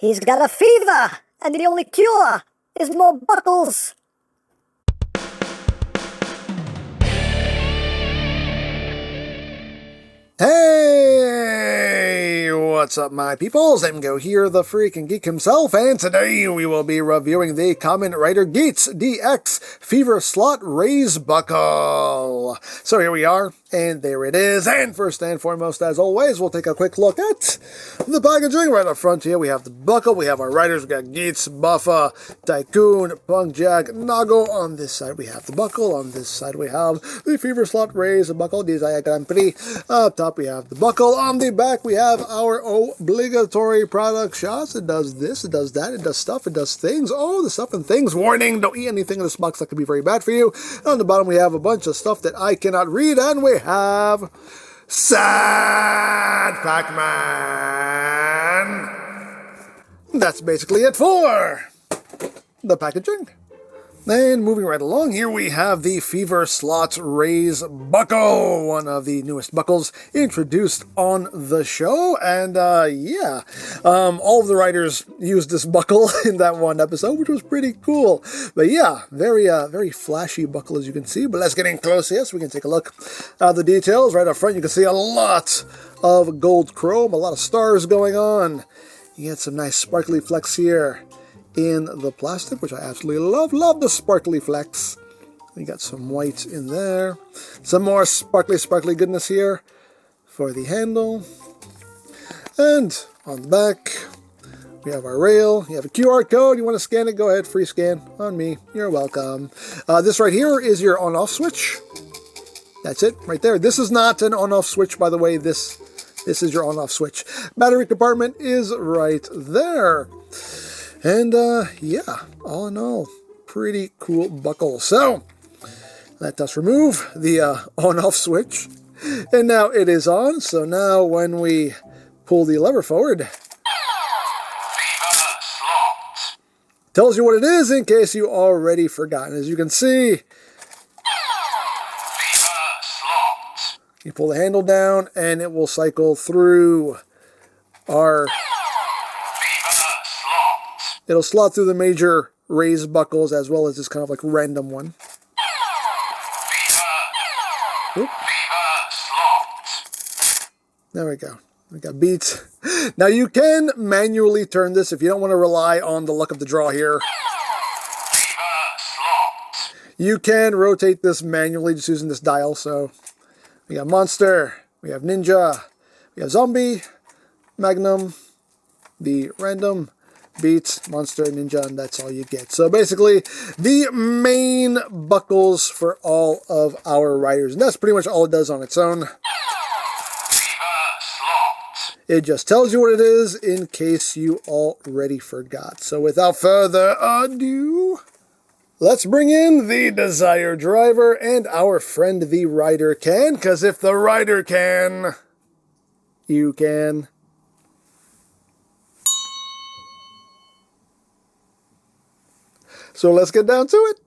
He's got a fever, and the only cure is more buckles. Hey, what's up my peoples? EmGo here, the freaking geek himself, and today we will be reviewing the Kamen Rider Geats DX FEVERSLOT Raise Buckle. So here we are, and there it is, and first and foremost, as always, we'll take a quick look at the packaging. Right up front here, we have the buckle, we have our riders, we got Geats, Buffa, Tycoon, Punkjack, Nago. On this side we have the buckle, on this side we have the FEVERSLOT Raise Buckle, Desire Grand Prix. Up top we have the buckle, on the back we have our obligatory product shots. It does this, it does that, it does stuff, it does things. Oh, the stuff and things. Warning, don't eat anything in this box that could be very bad for you. On the bottom we have a bunch of stuff that I cannot read, and we have Sad Pac-Man. That's basically it for the packaging. And moving right along, here we have the FEVERSLOT Raise Buckle, one of the newest buckles introduced on the show. And all of the riders used this buckle in that one episode, which was pretty cool. But yeah, very flashy buckle, as you can see. But let's get in close here so we can take a look at the details. Right up front, you can see a lot of gold chrome, a lot of stars going on. You get some nice sparkly flecks here in the plastic, which I absolutely love the sparkly flecks. We got some white in there, some more sparkly goodness here for the handle, and on the back we have our rail. You have a QR code, you want to scan it, go ahead, free scan on me, you're welcome. This right here is your on-off switch. That's it right there. This is not an on-off switch, by the way. This is your on-off switch. Battery compartment is right there. And, yeah, all in all, pretty cool buckle. So, let us remove the on-off switch. And now it is on. So now when we pull the lever forward, FEVERSLOT tells you what it is in case you already forgotten. As you can see, FEVERSLOT. You pull the handle down and it will cycle through our... It'll slot through the major raise buckles as well as this kind of like random one. Oop. There we go. We got Beats. Now you can manually turn this if you don't want to rely on the luck of the draw here. You can rotate this manually just using this dial. So we got Monster, we have Ninja, we have Zombie, Magnum, the random, Beats, Monster, Ninja, and that's all you get. So basically, the main buckles for all of our riders. And that's pretty much all it does on its own. It just tells you what it is in case you already forgot. So without further ado, let's bring in the Desire Driver and our friend the Rider can. Because if the Rider can, you can. So let's get down to it.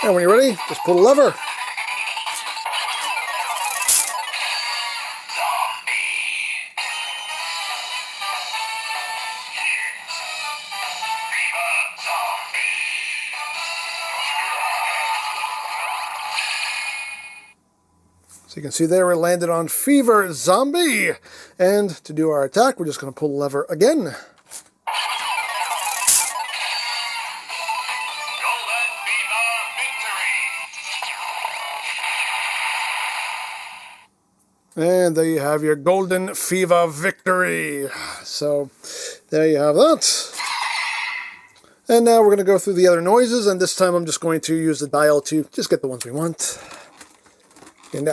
And when you're ready, just pull the lever. So you can see there it landed on Fever Zombie. And to do our attack, we're just going to pull the lever again. And there you have your Golden Fever victory. So there you have that. And now we're going to go through the other noises, and this time I'm just going to use the dial to just get the ones we want. And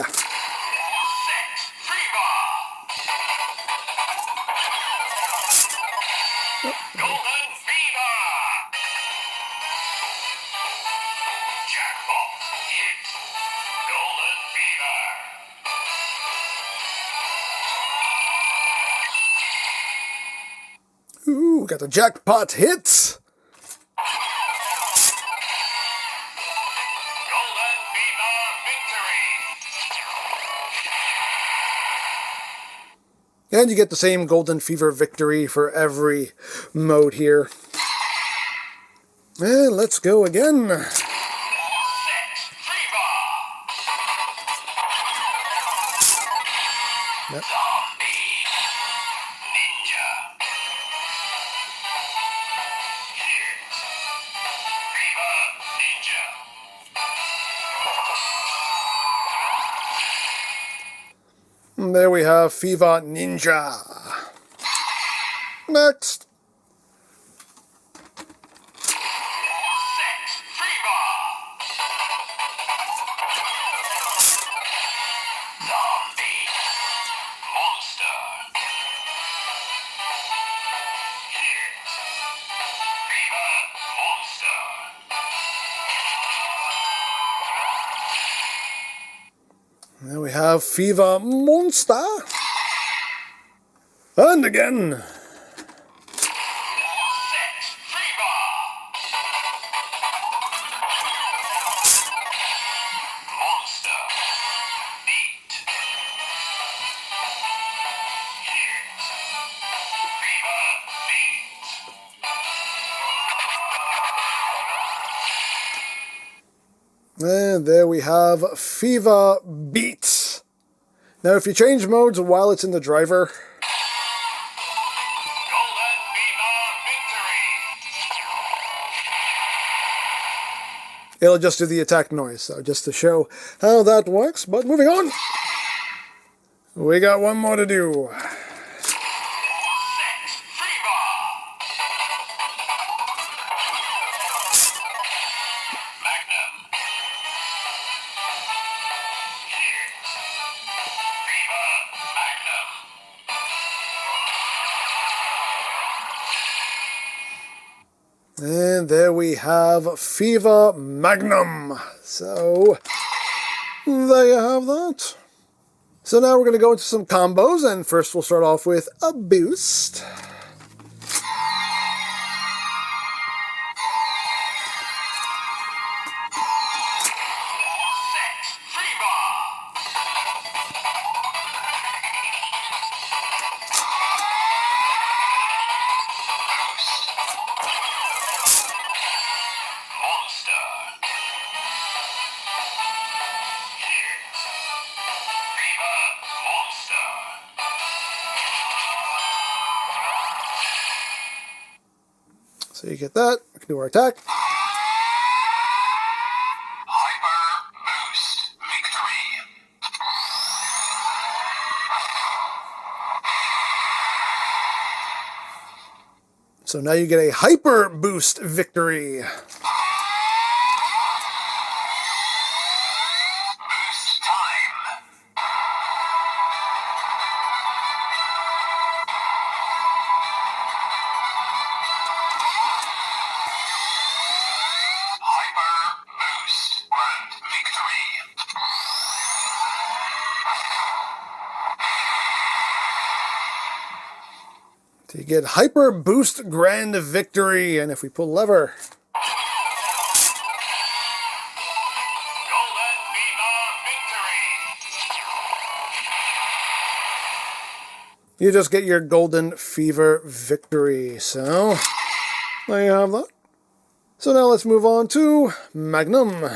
Ooh. We got the jackpot hits. Golden Fever victory! And you get the same Golden Fever victory for every mode here. And let's go again. Yep. And there we have Fever Ninja. Next. There we have Fever Monster. And again. And there we have Fever Beats. Now if you change modes while it's in the driver, Golden Fever victory! it'll just do the attack noise, so just to show how that works. But moving on, we got one more to do. And there we have Fever Magnum. So, there you have that. So now we're going to go into some combos, and first we'll start off with a boost. So you get that. We can do our attack. Hyper Boost victory! So now you get a Hyper Boost victory. Boost time! Hyper Boost Grand victory! So you get Hyper Boost Grand Victory, and if we pull lever, Golden Fever victory! you just get your Golden Fever victory. So there you have that. So now let's move on to Magnum.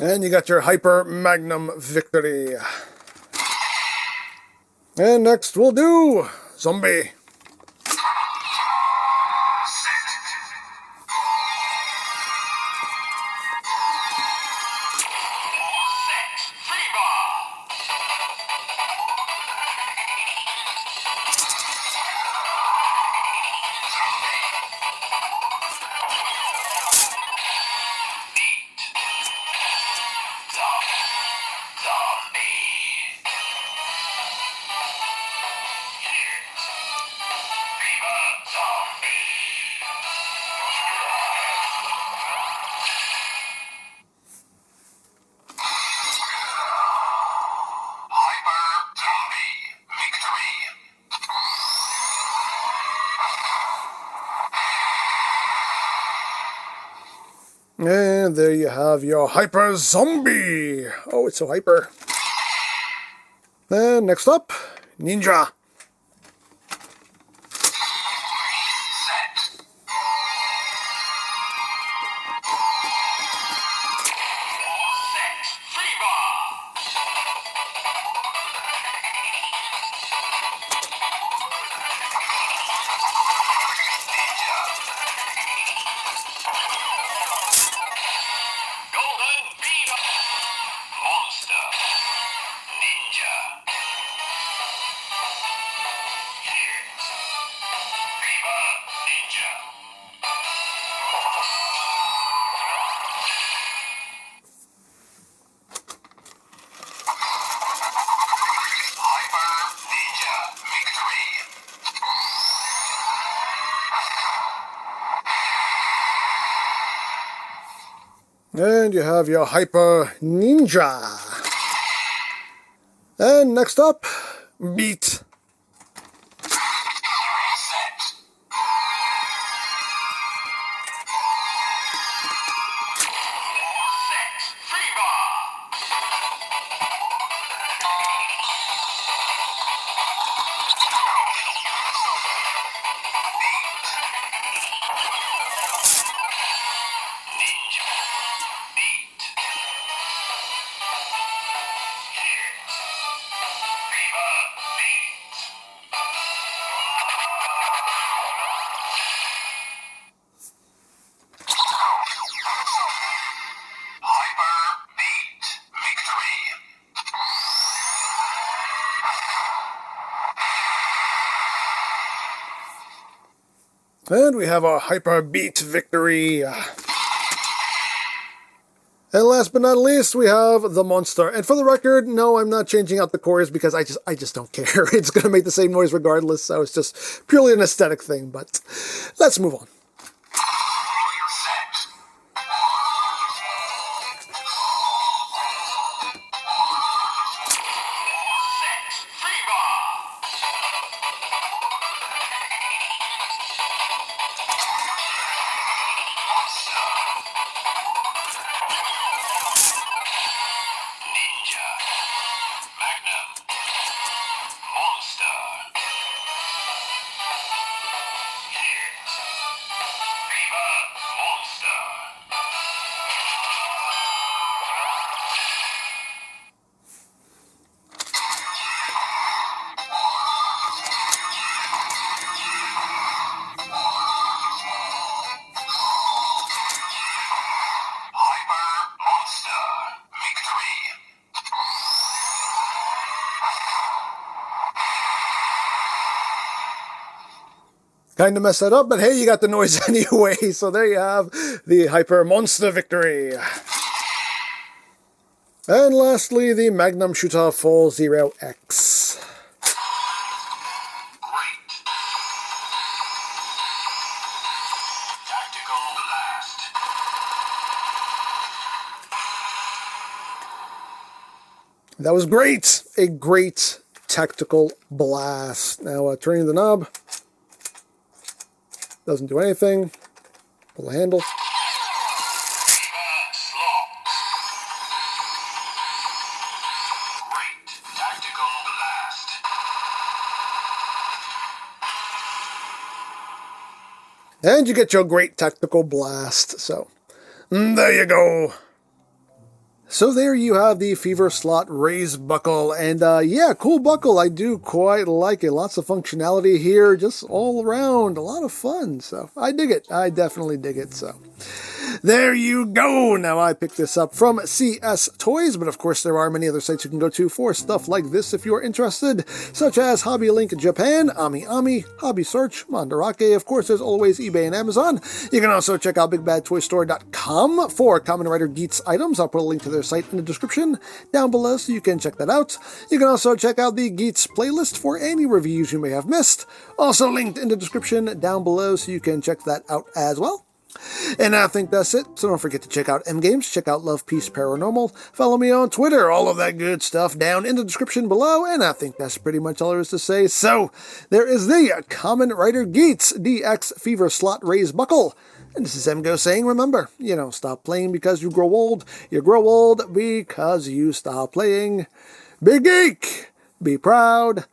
And you got your Hyper Magnum victory. And next we'll do Zombie. And there you have your Hyper Zombie. Oh, it's so hyper. And next up, Ninja. And you have your Hyper Ninja. And next up, Beat. And we have our Hyper Beat victory. And last but not least, we have the monster. And for the record, no, I'm not changing out the chorus because I just don't care. It's going to make the same noise regardless, so it's just purely an aesthetic thing. But let's move on. Magnum. Monster. Geats. Fever. Monster. Hyper Monster. Victory. Kind of messed that up, but hey, you got the noise anyway. So there you have the Hyper Monster victory. And lastly, the Magnum Shooter Full Zero X. Great. Tactical blast. That was great. A great tactical blast. Now turning the knob. Doesn't do anything. Pull the handle. FEVERSLOT. Great tactical blast. And you get your great tactical blast. So, there you go. So there you have the FEVERSLOT Raise Buckle, and yeah, cool buckle. I do quite like it. Lots of functionality here, just all around. A lot of fun, so I dig it. I definitely dig it, so. There you go! Now, I picked this up from CS Toys, but of course there are many other sites you can go to for stuff like this if you're interested, such as Hobby Link Japan, Ami Ami, Hobby Search, Mandarake, of course there's always eBay and Amazon. You can also check out BigBadToyStore.com for Kamen Rider Geats items. I'll put a link to their site in the description down below so you can check that out. You can also check out the Geats playlist for any reviews you may have missed, also linked in the description down below so you can check that out as well. And I think that's it, so don't forget to check out EmGo's, check out Love, Peace, Paranormal, follow me on Twitter, all of that good stuff down in the description below, and I think that's pretty much all there is to say. So, there is the Kamen Rider Geats DX FEVERSLOT Raise Buckle. And this is EmGo saying, remember, you don't stop playing because you grow old because you stop playing. Big geek, be proud,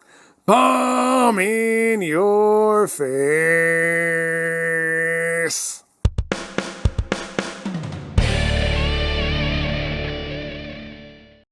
palm in your face.